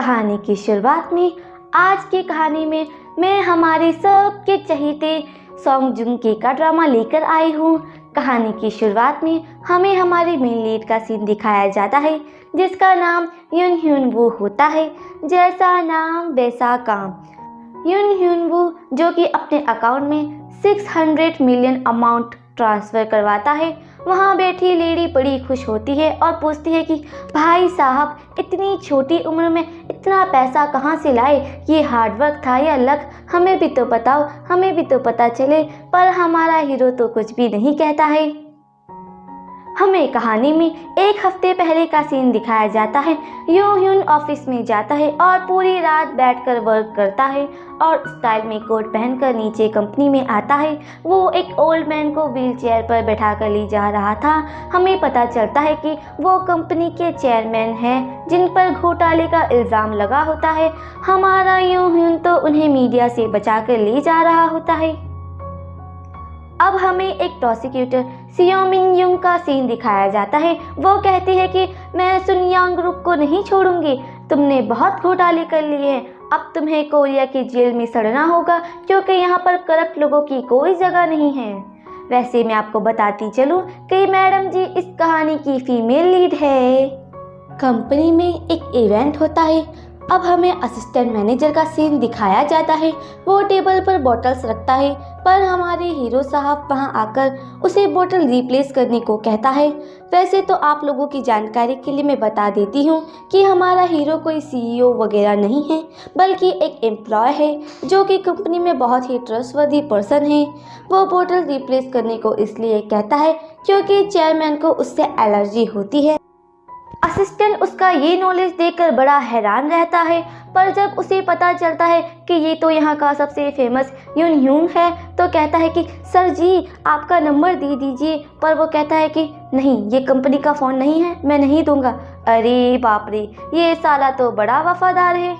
कहानी की शुरुआत में आज की कहानी में मैं हमारे सबके चहेते सॉन्ग जुंग के का ड्रामा लेकर आई हूँ। कहानी की शुरुआत में हमें हमारे मेन लीड का सीन दिखाया जाता है जिसका नाम युन ह्यून वू होता है। जैसा नाम वैसा काम। युन ह्यून वू जो कि अपने अकाउंट में 600 मिलियन अमाउंट ट्रांसफ़र करवाता है, वहाँ बैठी लेडी बड़ी खुश होती है और पूछती है कि भाई साहब इतनी छोटी उम्र में इतना पैसा कहाँ से लाए, ये हार्डवर्क था या लक, हमें भी तो बताओ, हमें भी तो पता चले। पर हमारा हीरो तो कुछ भी नहीं कहता है। हमें कहानी में एक हफ्ते पहले का सीन दिखाया जाता है। यो ह्यून ऑफिस में जाता है और पूरी रात बैठकर वर्क करता है और स्टाइल में कोट पहनकर नीचे कंपनी में आता है। वो एक ओल्ड मैन को व्हील चेयर पर बैठा कर ले जा रहा था। हमें पता चलता है कि वो कंपनी के चेयरमैन हैं जिन पर घोटाले का इल्ज़ाम लगा होता है। हमारा यो ह्यून तो उन्हें मीडिया से बचा कर ले जा रहा होता है। अब हमें एक प्रोसिक्यूटर सियो मिन युंग का सीन दिखाया जाता है। वो कहती है कि मैं सुन यांग रुक को नहीं छोड़ूंगी, तुमने बहुत घोटाले कर लिए हैं, अब तुम्हें कोरिया की जेल में सड़ना होगा क्योंकि यहाँ पर करप्ट लोगों की कोई जगह नहीं है। वैसे मैं आपको बताती चलूँ कि मैडम जी इस कहानी की फीमेल लीड है। कंपनी में एक इवेंट होता है। अब हमें असिस्टेंट मैनेजर का सीन दिखाया जाता है। वो टेबल पर बॉटल्स रखता है पर हमारे हीरो साहब वहां आकर उसे बोतल रिप्लेस करने को कहता है। वैसे तो आप लोगों की जानकारी के लिए मैं बता देती हूँ कि हमारा हीरो कोई सीईओ वगैरह नहीं है बल्कि एक एम्प्लॉय है जो कि कंपनी में बहुत ही ट्रस्टवर्दी पर्सन है। वो बोतल रिप्लेस करने को इसलिए कहता है क्योंकि चेयरमैन को उससे एलर्जी होती है। असिस्टेंट उसका ये नॉलेज देखकर बड़ा हैरान रहता है, पर जब उसे पता चलता है कि ये तो यहाँ का सबसे फेमस युन ह्यून है तो कहता है कि सर जी आपका नंबर दे दीजिए। पर वो कहता है कि नहीं, ये कंपनी का फ़ोन नहीं है, मैं नहीं दूंगा। अरे बाप रे, ये साला तो बड़ा वफादार है।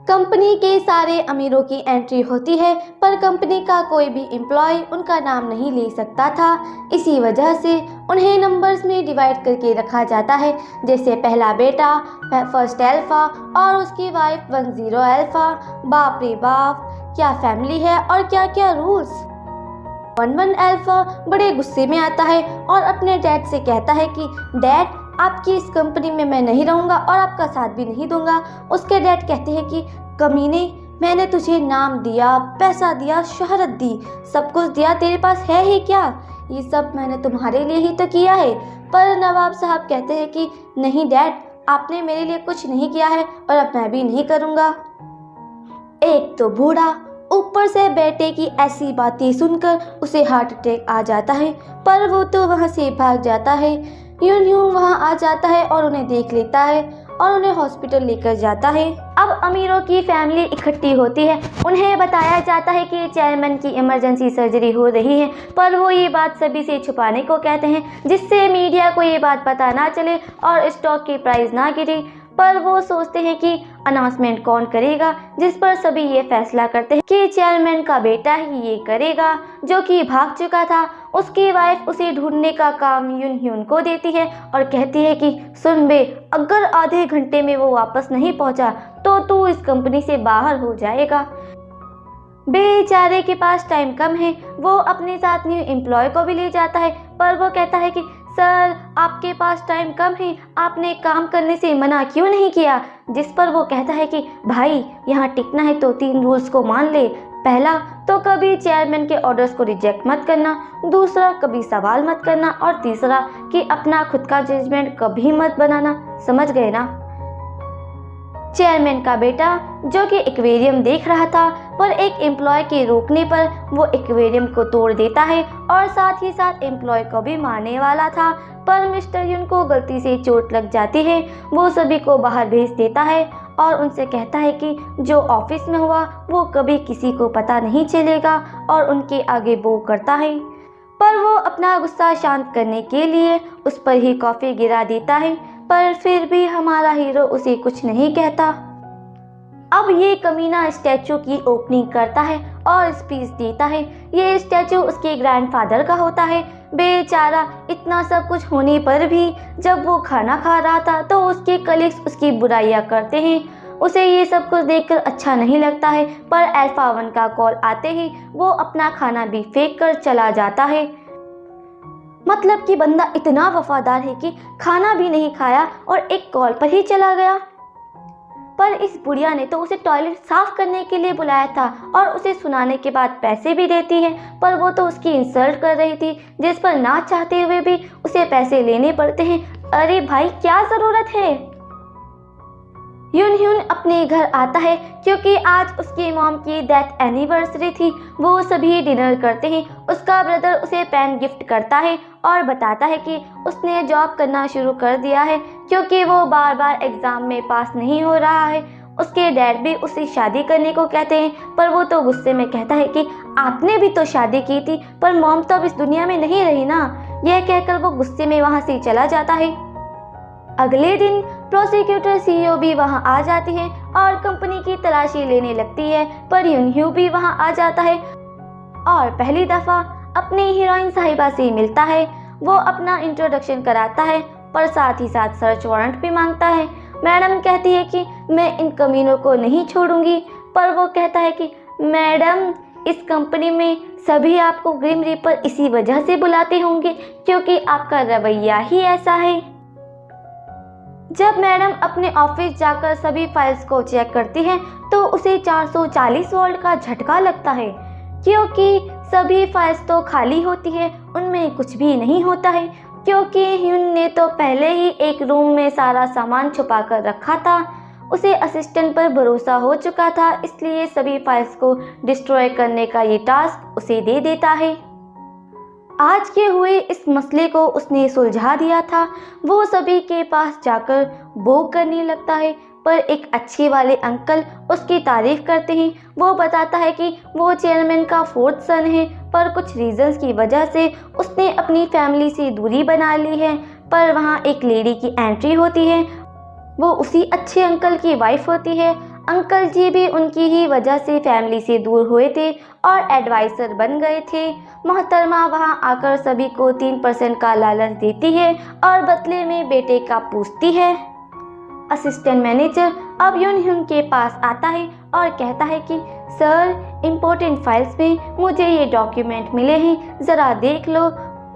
कंपनी के सारे अमीरों की एंट्री होती है पर कंपनी का कोई भी एम्प्लॉय उनका नाम नहीं ले सकता था। इसी वजह से उन्हें नंबर्स में डिवाइड करके रखा जाता है, जैसे पहला बेटा फर्स्ट अल्फा और उसकी वाइफ 10 अल्फा। बाप रे बाप, क्या फैमिली है और क्या क्या रूल्स। 11 अल्फा बड़े गुस्से में आता है और अपने डैड से कहता है कि डैड आपकी इस कंपनी में मैं नहीं रहूँगा और आपका साथ भी नहीं दूंगा। उसके डैड कहते हैं कि कमीने, मैंने तुझे नाम दिया, पैसा दिया, शोहरत दी, सब कुछ दिया, तेरे पास है ही क्या? ये सब मैंने तुम्हारे लिए ही तो किया है। पर नवाब साहब कहते हैं कि नहीं डैड, आपने मेरे लिए कुछ नहीं किया है और अब मैं भी नहीं करूँगा। एक तो बूढ़ा, ऊपर से बेटे की ऐसी बातें सुनकर उसे हार्ट अटैक आ जाता है, पर वो तो वहाँ से भाग जाता है। युन ह्यून वहाँ आ जाता है और उन्हें देख लेता है और उन्हें हॉस्पिटल लेकर जाता है। अब अमीरों की फैमिली इकट्ठी होती है। उन्हें बताया जाता है कि चेयरमैन की इमरजेंसी सर्जरी हो रही है, पर वो ये बात सभी से छुपाने को कहते हैं जिससे मीडिया को ये बात पता ना चले और स्टॉक की प्राइस ना गिरे। पर वो सोचते हैं कि अनाउंसमेंट कौन करेगा, जिस पर सभी ये फैसला करते हैं कि चेयरमैन का बेटा ही ये करेगा जो कि भाग चुका था। उसकी वाइफ उसे ढूंढने का काम युन ह्यून को देती है और कहती है कि सुन बे, अगर आधे घंटे में वो वापस नहीं पहुंचा तो तू इस कंपनी से बाहर हो जाएगा। बेचारे के पास टाइम कम है। वो अपने साथ न्यू एम्प्लॉय को भी ले जाता है, पर वो कहता है कि सर आपके पास टाइम कम है, आपने काम करने से मना क्यों नहीं किया? जिस पर वो कहता है कि भाई यहाँ टिकना है तो 3 रूल्स को मान ले। पहला तो कभी चेयरमैन के ऑर्डर्स को रिजेक्ट मत करना, दूसरा कभी सवाल मत करना और तीसरा कि अपना खुद का जजमेंट कभी मत बनाना। समझ गए ना? चेयरमैन का बेटा जो कि एक्वेरियम देख रहा था, पर एक एम्प्लॉय के रोकने पर वो एक्वेरियम को तोड़ देता है और साथ ही साथ एम्प्लॉय को भी मारने वाला था, पर मिस्टर युन को गलती से चोट लग जाती है। वो सभी को बाहर भेज देता है और उनसे कहता है कि जो ऑफिस में हुआ वो कभी किसी को पता नहीं चलेगा और उनके आगे वो करता है। पर वो अपना गुस्सा शांत करने के लिए उस पर ही कॉफ़ी गिरा देता है, पर फिर भी हमारा हीरो उसे कुछ नहीं कहता। अब ये कमीना स्टैचू की ओपनिंग करता है और स्पीच देता है। ये स्टैचू उसके ग्रैंडफादर का होता है। बेचारा इतना सब कुछ होने पर भी जब वो खाना खा रहा था तो उसके कलीग्स उसकी बुराइयां करते हैं। उसे ये सब कुछ देखकर अच्छा नहीं लगता है, पर अल्फा 1 का कॉल आते ही वो अपना खाना भी फेंक कर चला जाता है। मतलब कि बंदा इतना वफादार है कि खाना भी नहीं खाया और एक कॉल पर ही चला गया। पर इस बुढ़िया ने तो उसे टॉयलेट साफ करने के लिए बुलाया था और उसे सुनाने के बाद पैसे भी देती है, पर वो तो उसकी इंसल्ट कर रही थी, जिस पर ना चाहते हुए भी उसे पैसे लेने पड़ते हैं। अरे भाई, क्या ज़रूरत है। यूनह्यून अपने घर आता है क्योंकि आज उसकी मॉम की डेथ एनिवर्सरी थी। वो सभी डिनर करते हैं। उसका ब्रदर उसे पेन गिफ्ट करता है और बताता है कि उसने जॉब करना शुरू कर दिया है क्योंकि वो बार बार एग्ज़ाम में पास नहीं हो रहा है। उसके डैड भी उसे शादी करने को कहते हैं, पर वो तो गुस्से में कहता है कि आपने भी तो शादी की थी, पर मॉम तो अब इस दुनिया में नहीं रही ना। यह कहकर वो गुस्से में वहाँ से चला जाता है। अगले दिन प्रोसिक्यूटर सीईओ भी वहां आ जाती है और कंपनी की तलाशी लेने लगती है, पर यूनह्यू भी वहां आ जाता है और पहली दफ़ा अपनी हीरोइन साहिबा से मिलता है। वो अपना इंट्रोडक्शन कराता है, पर साथ ही साथ सर्च वारंट भी मांगता है। मैडम कहती है कि मैं इन कमीनों को नहीं छोड़ूंगी, पर वो कहता है कि मैडम, इस कंपनी में सभी आपको ग्रिम रीपर इसी वजह से बुलाते होंगे क्योंकि आपका रवैया ही ऐसा है। जब मैडम अपने ऑफिस जाकर सभी फाइल्स को चेक करती है तो उसे 440 वोल्ट का झटका लगता है क्योंकि सभी फाइल्स तो खाली होती है, उनमें कुछ भी नहीं होता है क्योंकि ह्यून ने तो पहले ही एक रूम में सारा सामान छुपा कर रखा था। उसे असिस्टेंट पर भरोसा हो चुका था, इसलिए सभी फाइल्स को डिस्ट्रॉय करने का ये टास्क उसे दे देता है। आज के हुए इस मसले को उसने सुलझा दिया था। वो सभी के पास जाकर बोग करने लगता है, पर एक अच्छे वाले अंकल उसकी तारीफ करते हैं। वो बताता है कि वो चेयरमैन का 4th सन है, पर कुछ रीजंस की वजह से उसने अपनी फैमिली से दूरी बना ली है। पर वहाँ एक लेडी की एंट्री होती है, वो उसी अच्छे अंकल की वाइफ होती है। अंकल जी भी उनकी ही वजह से फैमिली से दूर हुए थे और एडवाइज़र बन गए थे। मोहतरमा वहां आकर सभी को 3% का लालच देती है और बदले में बेटे का पूछती है। असिस्टेंट मैनेजर अब यूनह्यून के पास आता है और कहता है कि सर, इम्पोर्टेंट फाइल्स में मुझे ये डॉक्यूमेंट मिले हैं, ज़रा देख लो।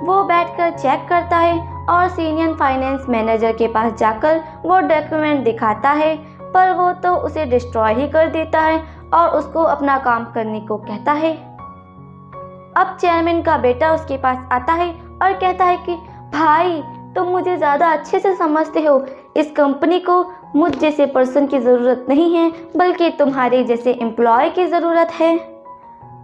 वो बैठकर चेक करता है और सीनियर फाइनेंस मैनेजर के पास जाकर वो डॉक्यूमेंट दिखाता है, पर वो तो उसे डिस्ट्रॉय ही कर देता है और उसको अपना काम करने को कहता है। अब चेयरमैन का बेटा उसके पास आता है और कहता है कि भाई, तुम मुझे ज़्यादा अच्छे से समझते हो। इस कंपनी को मुझ जैसे पर्सन की ज़रूरत नहीं है, बल्कि तुम्हारे जैसे एम्प्लॉय की ज़रूरत है।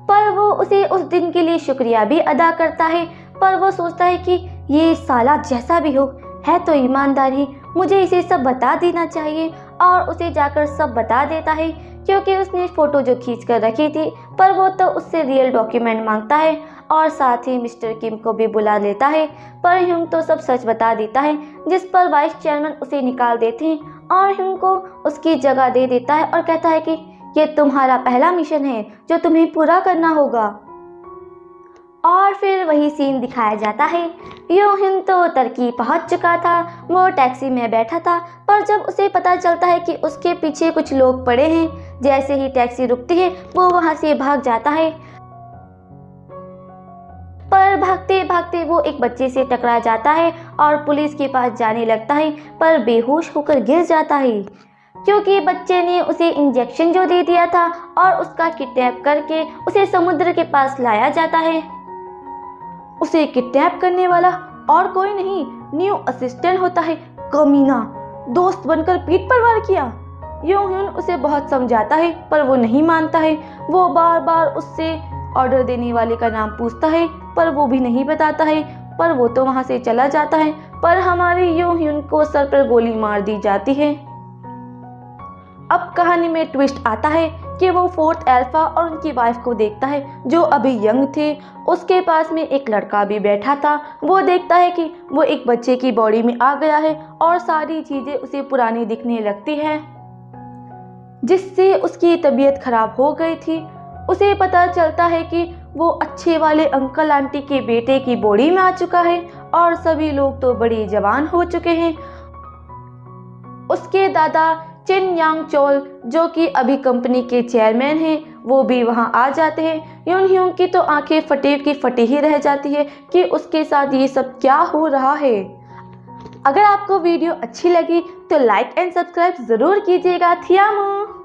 पर वो उसे उस दिन के लिए शुक्रिया भी अदा करता है, पर वो सोचता है कि ये साला जैसा भी हो है तो ईमानदारी, मुझे इसे सब बता देना चाहिए। और उसे जाकर सब बता देता है क्योंकि उसने फ़ोटो जो खींच कर रखी थी, पर वो तो उससे रियल डॉक्यूमेंट मांगता है और साथ ही मिस्टर किम को भी बुला लेता है। पर ह्यूंग तो सब सच बता देता है, जिस पर वाइस चेयरमैन उसे निकाल देते हैं और ह्यूंग को उसकी जगह दे देता है और कहता है कि ये तुम्हारा पहला मिशन है जो तुम्हें पूरा करना होगा। और फिर वही सीन दिखाया जाता है। यूनह्यून तो तरक्की पहुंच चुका था। वो टैक्सी में बैठा था, पर जब उसे पता चलता है कि उसके पीछे कुछ लोग पड़े हैं, जैसे ही टैक्सी रुकती है वो वहां से भाग जाता है। पर भागते भागते वो एक बच्चे से टकरा जाता है और पुलिस के पास जाने लगता है, पर बेहोश होकर गिर जाता है क्योंकि बच्चे ने उसे इंजेक्शन जो दे दिया था और उसका किडनैप करके उसे समुद्र के पास लाया जाता है। उसे किडनैप करने वाला और कोई नहीं, न्यू असिस्टेंट होता है। कमीना, दोस्त बनकर पीठ पर वार किया। यूनह्यून उसे बहुत समझाता है, पर वो नहीं मानता है। वो बार बार उससे ऑर्डर देने वाले का नाम पूछता है, पर वो भी नहीं बताता है, पर वो तो वहाँ से चला जाता है। पर हमारे यूनह्यून को सर पर गोली मार दी जाती है। अब कहानी में ट्विस्ट आता है कि वो 4th अल्फा और उनकी वाइफ को देखता है जो अभी यंग थे। उसके पास में एक लड़का भी बैठा था। वो देखता है कि वो एक बच्चे की बॉडी में आ गया है और सारी चीज़ें उसे पुरानी दिखने लगती है, जिससे उसकी तबीयत खराब हो गई थी। उसे पता चलता है कि वो अच्छे वाले अंकल आंटी के बेटे की बॉडी में आ चुका है और सभी लोग तो बड़े जवान हो चुके हैं। उसके दादा चिन यांग चोल जो कि अभी कंपनी के चेयरमैन हैं वो भी वहां आ जाते हैं। यून ह्यूंग की तो आंखें फटे की फटी ही रह जाती है कि उसके साथ ये सब क्या हो रहा है। अगर आपको वीडियो अच्छी लगी तो लाइक एंड सब्सक्राइब ज़रूर कीजिएगा। थियामू।